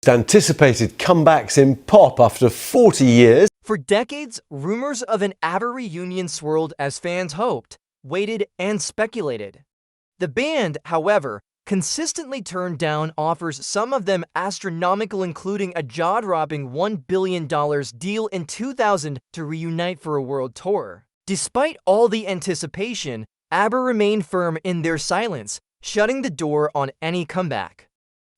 Anticipated comebacks in pop after 40 years. For decades, rumors of an Abba reunion swirled as fans hoped, waited, and speculated. The band, however, consistently turned down offers, some of them astronomical, including a jaw-dropping $1 billion deal in 2000 to reunite for a world tour. Despite all the anticipation, Abba remained firm in their silence, shutting the door on any comeback.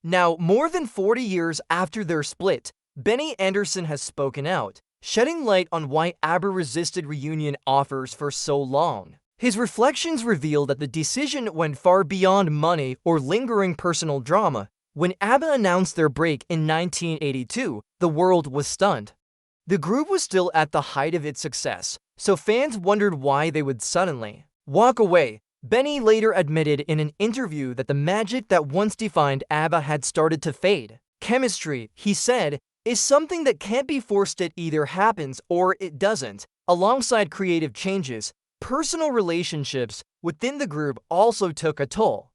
Now, more than 40 years after their split, Benny Andersson has spoken out, shedding light on why Abba resisted reunion offers for so long. His reflections reveal that the decision went far beyond money or lingering personal drama. When Abba announced their break in 1982, the world was stunned. The group was still at the height of its success, so fans wondered why they would suddenly walk away. Benny later admitted in an interview that the magic that once defined Abba had started to fade. Chemistry, he said, is something that can't be forced. It either happens or it doesn't. Alongside creative changes, personal relationships within the group also took a toll.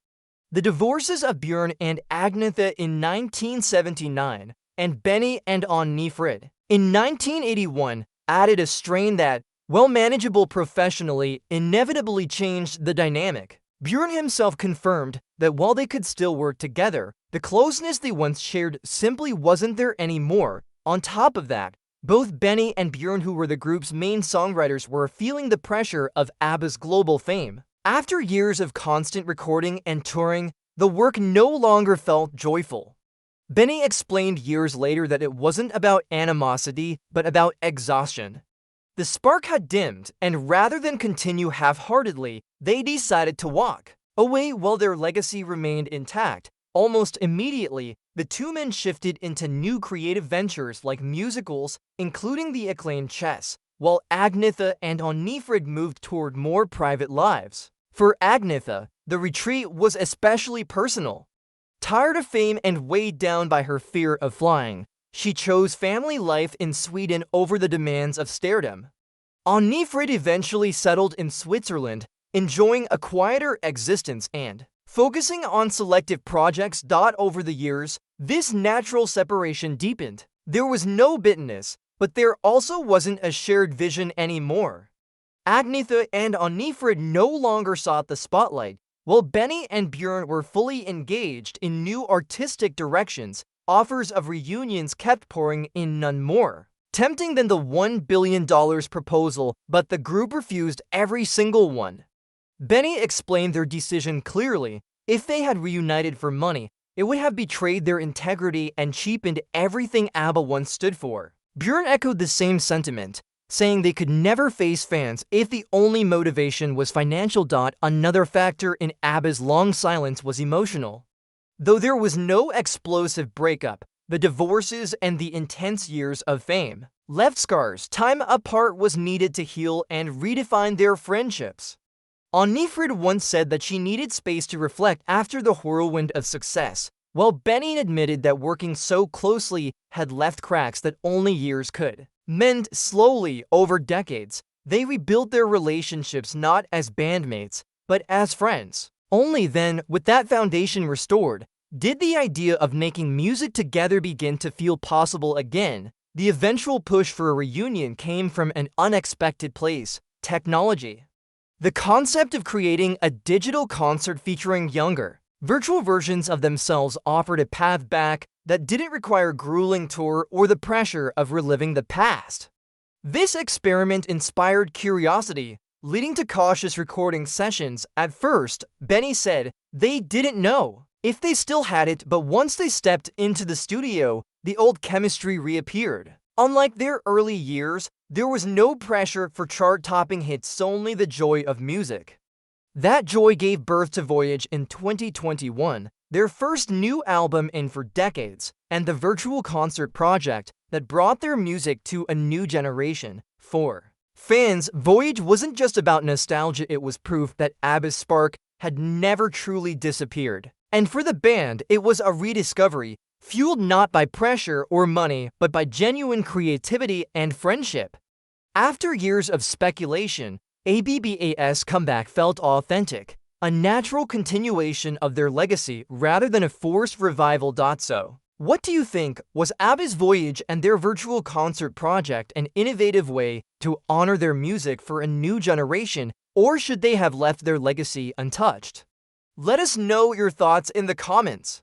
The divorces of Björn and Agnetha in 1979 and Benny and Nifrid in 1981 added a strain that, while manageable professionally, inevitably changed the dynamic. Björn himself confirmed that while they could still work together, the closeness they once shared simply wasn't there anymore. On top of that, both Benny and Björn, who were the group's main songwriters, were feeling the pressure of Abba's global fame. After years of constant recording and touring, the work no longer felt joyful. Benny explained years later that it wasn't about animosity, but about exhaustion. The spark had dimmed, and rather than continue half-heartedly, they decided to walk away while their legacy remained intact. Almost immediately, the two men shifted into new creative ventures like musicals, including the acclaimed Chess, while Agnetha and Nifrid moved toward more private lives. For Agnetha, the retreat was especially personal. Tired of fame and weighed down by her fear of flying, she chose family life in Sweden over the demands of stardom. Nifrid eventually settled in Switzerland, enjoying a quieter existence and focusing on selective projects. Over the years, this natural separation deepened. There was no bitterness, but there also wasn't a shared vision anymore. Agnetha and Nifrid no longer sought the spotlight, while Benny and Björn were fully engaged in new artistic directions. Offers of reunions kept pouring in, none more tempting than the $1 billion proposal, but the group refused every single one. Benny explained their decision clearly. If they had reunited for money, it would have betrayed their integrity and cheapened everything Abba once stood for. Björn echoed the same sentiment, saying they could never face fans if the only motivation was financial. Another factor in Abba's long silence was emotional. Though there was no explosive breakup, the divorces and the intense years of fame left scars. Time apart was needed to heal and redefine their friendships. Nifrid once said that she needed space to reflect after the whirlwind of success, while Benny admitted that working so closely had left cracks that only years could mend. Slowly, over decades, they rebuilt their relationships not as bandmates, but as friends. Only then, with that foundation restored, did the idea of making music together begin to feel possible again. The eventual push for a reunion came from an unexpected place: technology. The concept of creating a digital concert featuring younger, virtual versions of themselves offered a path back that didn't require a grueling tour or the pressure of reliving the past. This experiment inspired curiosity, leading to cautious recording sessions. At first, Benny said they didn't know if they still had it, but once they stepped into the studio, the old chemistry reappeared. Unlike their early years, there was no pressure for chart-topping hits, only the joy of music. That joy gave birth to Voyage in 2021, their first new album in for decades, and the virtual concert project that brought their music to a new generation. For fans, Voyage wasn't just about nostalgia, it was proof that Abba's spark had never truly disappeared. And for the band, it was a rediscovery, fueled not by pressure or money, but by genuine creativity and friendship. After years of speculation, Abba's comeback felt authentic, a natural continuation of their legacy rather than a forced revival. So What do you think? Was Abba's voyage and their virtual concert project an innovative way to honor their music for a new generation, or should they have left their legacy untouched? Let us know your thoughts in the comments.